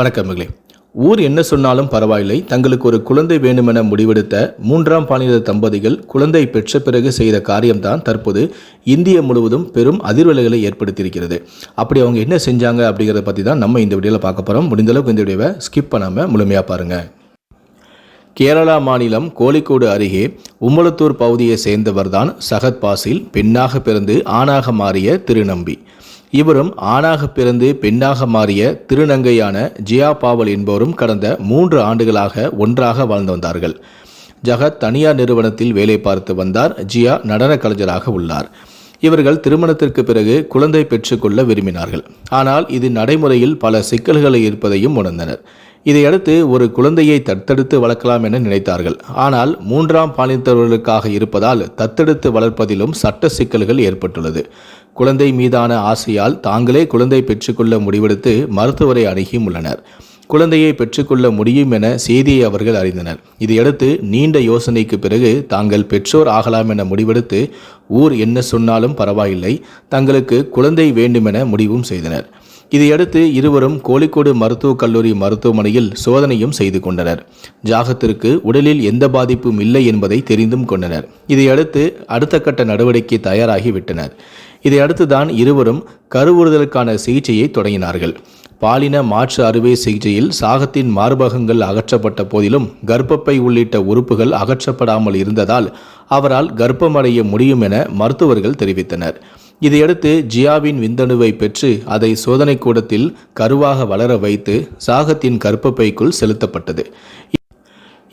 வணக்கங்களே. ஊர் என்ன சொன்னாலும் பரவாயில்லை, தங்களுக்கு ஒரு குழந்தை வேண்டுமென முடிவெடுத்த மூன்றாம் பாலின தம்பதிகள் குழந்தை பெற்ற பிறகு செய்த காரியம்தான் தற்போது இந்திய முழுவதும் பெரும் அதிர்வலைகளை ஏற்படுத்தியிருக்கிறது. அப்படி அவங்க என்ன செஞ்சாங்க அப்படிங்கிறத பற்றி தான் நம்ம இந்த வீடியோவில் பார்க்க போகிறோம். முடிந்தளவுக்கு இந்த வீடியோவை ஸ்கிப் பண்ணாமல் முழுமையாக பாருங்கள். கேரளா மாநிலம் கோழிக்கோடு அருகே உம்மலத்தூர் பகுதியை சேர்ந்தவர்தான் சகத் பாசில். பெண்ணாக பிறந்து ஆணாக மாறிய திருநம்பி. இவரும் ஆணாக பிறந்து பெண்ணாக மாறிய திருநங்கையான ஜியா பாவல் என்பவரும் கடந்த 3 ஆண்டுகளாக ஒன்றாக வாழ்ந்து வந்தார்கள். ஜகத் தனியார் நிறுவனத்தில் வேலை பார்த்து வந்தார். ஜியா நடன கலைஞராக உள்ளார். இவர்கள் திருமணத்திற்கு பிறகு குழந்தை பெற்றுக்கொள்ள விரும்பினார்கள். ஆனால் இது நடைமுறையில் பல சிக்கல்களை இருப்பதையும் உணர்ந்தனர். இதையடுத்து ஒரு குழந்தையை தத்தெடுத்து வளர்க்கலாம் என நினைத்தார்கள். ஆனால் 3ஆம் பாலினத்தவர்களுக்காக இருப்பதால் தத்தெடுத்து வளர்ப்பதிலும் சட்ட சிக்கல்கள் ஏற்பட்டுள்ளது. குழந்தை மீதான ஆசையால் தாங்களே குழந்தை பெற்றுக்கொள்ள முடிவெடுத்து மருத்துவரை அணுகியும் உள்ளனர். குழந்தையை பெற்றுக்கொள்ள முடியும் என செய்தியை அவர்கள் அறிந்தனர். இதையடுத்து நீண்ட யோசனைக்கு பிறகு தாங்கள் பெற்றோர் ஆகலாம் என முடிவெடுத்து ஊர் என்ன சொன்னாலும் பரவாயில்லை, தங்களுக்கு குழந்தை வேண்டுமென முடிவும் செய்தனர். இதையடுத்து இருவரும் கோழிக்கோடு மருத்துவக் கல்லூரி மருத்துவமனையில் சோதனையும் செய்து கொண்டனர். ஜாகத்திற்கு உடலில் எந்த பாதிப்பும் இல்லை என்பதை தெரிந்தும் கொண்டனர். இதையடுத்து அடுத்த கட்ட நடவடிக்கை தயாராகி விட்டனர். இதையடுத்துதான் இருவரும் கருவுறுதலுக்கான சிகிச்சையை தொடங்கினார்கள். பாலின மாற்று அறுவை சிகிச்சையில் சாகத்தின் மார்பகங்கள் அகற்றப்பட்ட போதிலும் கர்ப்பப்பை உள்ளிட்ட உறுப்புகள் அகற்றப்படாமல் இருந்ததால் அவரால் கர்ப்பமடைய முடியும் என மருத்துவர்கள் தெரிவித்தனர். இதையடுத்து ஜியாவின் விந்தணுவை பெற்று அதை சோதனை கூடத்தில் கருவாக வளர வைத்து சாகத்தின் கர்ப்பப்பைக்குள் செலுத்தப்பட்டது.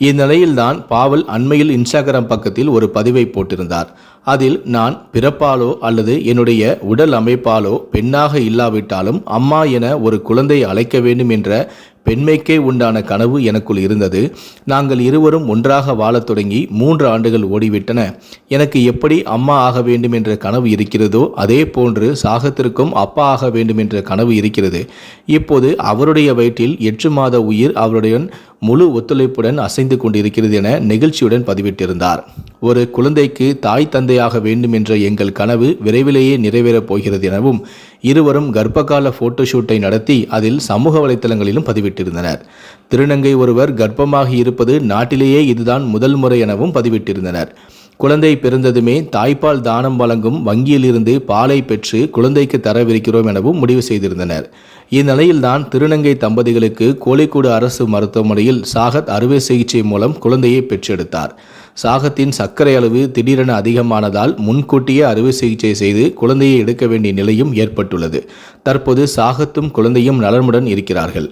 இந்நிலையில்தான் பாவல் அண்மையில் இன்ஸ்டாகிராம் பக்கத்தில் ஒரு பதிவை போட்டிருந்தார். அதில் நான் பிறப்பாலோ அல்லது என்னுடைய உடல் அமைப்பாலோ பெண்ணாக இல்லாவிட்டாலும் அம்மா என ஒரு குழந்தை அழைக்க வேண்டும் என்ற பெண்மைக்கே உண்டான கனவு எனக்குள் இருந்தது. நாங்கள் இருவரும் ஒன்றாக வாழத் தொடங்கி 3 ஆண்டுகள் ஓடிவிட்டன. எனக்கு எப்படி அம்மா ஆக வேண்டும் என்ற கனவு இருக்கிறதோ அதே போன்று சாகத்திற்கும் அப்பா ஆக வேண்டும் என்ற கனவு இருக்கிறது. இப்போது அவருடைய வயிற்றில் 8 மாத உயிர் அவருடைய முழு ஒத்துழைப்புடன் அசைந்து கொண்டிருக்கிறது என நெகிழ்ச்சியுடன் பதிவிட்டிருந்தார். ஒரு குழந்தைக்கு தாய் தந்தையாக வேண்டும் என்ற எங்கள் கனவு விரைவிலேயே நிறைவேறப் போகிறது எனவும் இருவரும் கர்ப்பகால போட்டோஷூட்டை நடத்தி அதில் சமூக வலைத்தளங்களிலும் பதிவிட்டிருந்தனர். திருநங்கை ஒருவர் கர்ப்பமாகி இருப்பது நாட்டிலேயே இதுதான் முதல் முறை எனவும் பதிவிட்டிருந்தனர். குழந்தை பிறந்ததுமே தாய்ப்பால் தானம் வழங்கும் வங்கியிலிருந்து பாலை பெற்று குழந்தைக்கு தரவிருக்கிறோம் எனவும் முடிவு செய்திருந்தனர். இந்நிலையில்தான் திருநங்கை தம்பதிகளுக்கு கோழிக்கோடு அரசு மருத்துவமனையில் சாகத் அறுவை சிகிச்சை மூலம் குழந்தையை பெற்றெடுத்தார். சாகத்தின் சர்க்கரை அளவு திடீரென அதிகமானதால் முன்கூட்டியே அறுவை சிகிச்சை செய்து குழந்தையை எடுக்க வேண்டிய நிலையும் ஏற்பட்டுள்ளது. தற்போது சாகத்தும் குழந்தையும் நலமுடன் இருக்கிறார்கள்.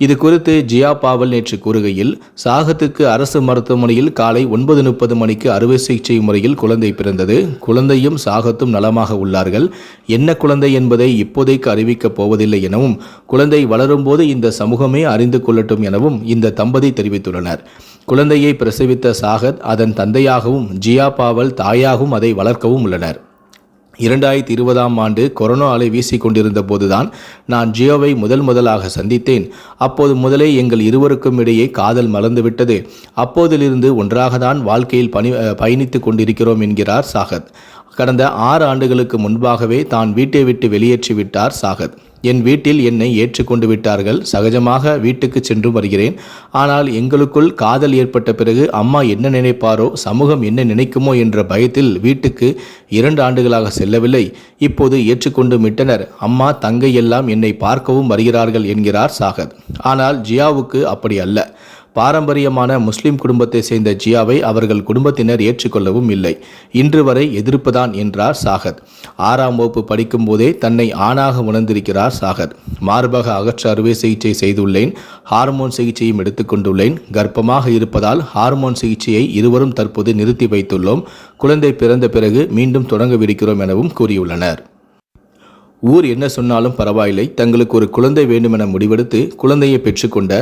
இது குறித்து ஜியா பாவல் நேற்று கூறுகையில், சாகத்துக்கு அரசு மருத்துவமனையில் காலை 9:30 மணிக்கு அறுவை சிகிச்சை முறையில் குழந்தை பிறந்தது. குழந்தையும் சாகத்தும் நலமாக உள்ளார்கள். என்ன குழந்தை என்பதை இப்போதைக்கு அறிவிக்கப் போவதில்லை எனவும் குழந்தை வளரும்போது இந்த சமூகமே அறிந்து கொள்ளட்டும் எனவும் இந்த தம்பதி தெரிவித்துள்ளனர். குழந்தையை பிரசவித்த சாகத் அதன் தந்தையாகவும் ஜியா பாவல் தாயாகவும் அதை வளர்க்கவும் உள்ளனர். 2020ஆம் ஆண்டு கொரோனா அலை வீசிக்கொண்டிருந்த போதுதான் நான் ஜியோவை முதலாக சந்தித்தேன். அப்போது முதலே எங்கள் இருவருக்கும் இடையே காதல் மலர்ந்துவிட்டது. அப்போதிலிருந்து ஒன்றாக தான் வாழ்க்கையில் பயணித்து கொண்டிருக்கிறோம் என்கிறார் சாகத். கடந்த 6 ஆண்டுகளுக்கு முன்பாகவே தான் வீட்டை விட்டு வெளியேற்றி விட்டார் சாகத். என் வீட்டில் என்னை ஏற்றுக்கொண்டு விட்டார்கள். சகஜமாக வீட்டுக்கு சென்று வருகிறேன். ஆனால் எங்களுக்குள் காதல் ஏற்பட்ட பிறகு அம்மா என்ன நினைப்பாரோ, சமூகம் என்ன நினைக்குமோ என்ற பயத்தில் வீட்டுக்கு 2 ஆண்டுகளாக செல்லவில்லை. இப்போது ஏற்றுக்கொண்டு விட்டனர். அம்மா தங்கை எல்லாம் என்னை பார்க்கவும் வருகிறார்கள் என்கிறார் சாகத். ஆனால் ஜியாவுக்கு அப்படி அல்ல. பாரம்பரியமான முஸ்லிம் குடும்பத்தை சேர்ந்த ஜியாவை அவர்கள் குடும்பத்தினர் ஏற்றுக்கொள்ளவும் இல்லை. இன்று வரை எதிர்ப்புதான் என்றார் சாகத். 6ஆம் வகுப்பு படிக்கும் போதே தன்னை ஆணாக உணர்ந்திருக்கிறார் சாகத். மார்பக அகற்ற அறுவை சிகிச்சை செய்துள்ளேன். ஹார்மோன் சிகிச்சையும் எடுத்துக்கொண்டுள்ளேன். கர்ப்பமாக இருப்பதால் ஹார்மோன் சிகிச்சையை இருவரும் தற்போது நிறுத்தி வைத்துள்ளோம். குழந்தை பிறந்த பிறகு மீண்டும் தொடங்கவிருக்கிறோம் எனவும் கூறியுள்ளனர். ஊர் என்ன சொன்னாலும் பரவாயில்லை, தங்களுக்கு ஒரு குழந்தை வேண்டுமென முடிவெடுத்து குழந்தையை பெற்றுக்கொண்ட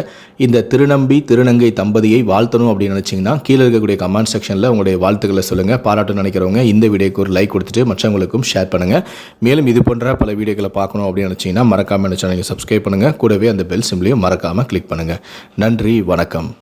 இந்த திருநங்கை தம்பதியை வாழ்த்தணும் அப்படின்னு நினச்சிங்கன்னா கீழே இருக்கக்கூடிய கமெண்ட் செக்ஷனில் உங்களுடைய வாழ்த்துக்களை சொல்லுங்கள். பாராட்டணும்னு நினைக்கிறவங்க இந்த வீடியோக்கு ஒரு லைக் கொடுத்துட்டு மற்றவங்களுக்கும் ஷேர் பண்ணுங்கள். மேலும் இது போன்ற பல வீடியோக்களை பார்க்கணும் அப்படின்னு நினச்சிங்கன்னா மறக்காமல் சேனலை சப்ஸ்கிரைப் பண்ணுங்கள். கூடவே அந்த பெல் சிம்லையும் மறக்காமல் கிளிக் பண்ணுங்கள். நன்றி, வணக்கம்.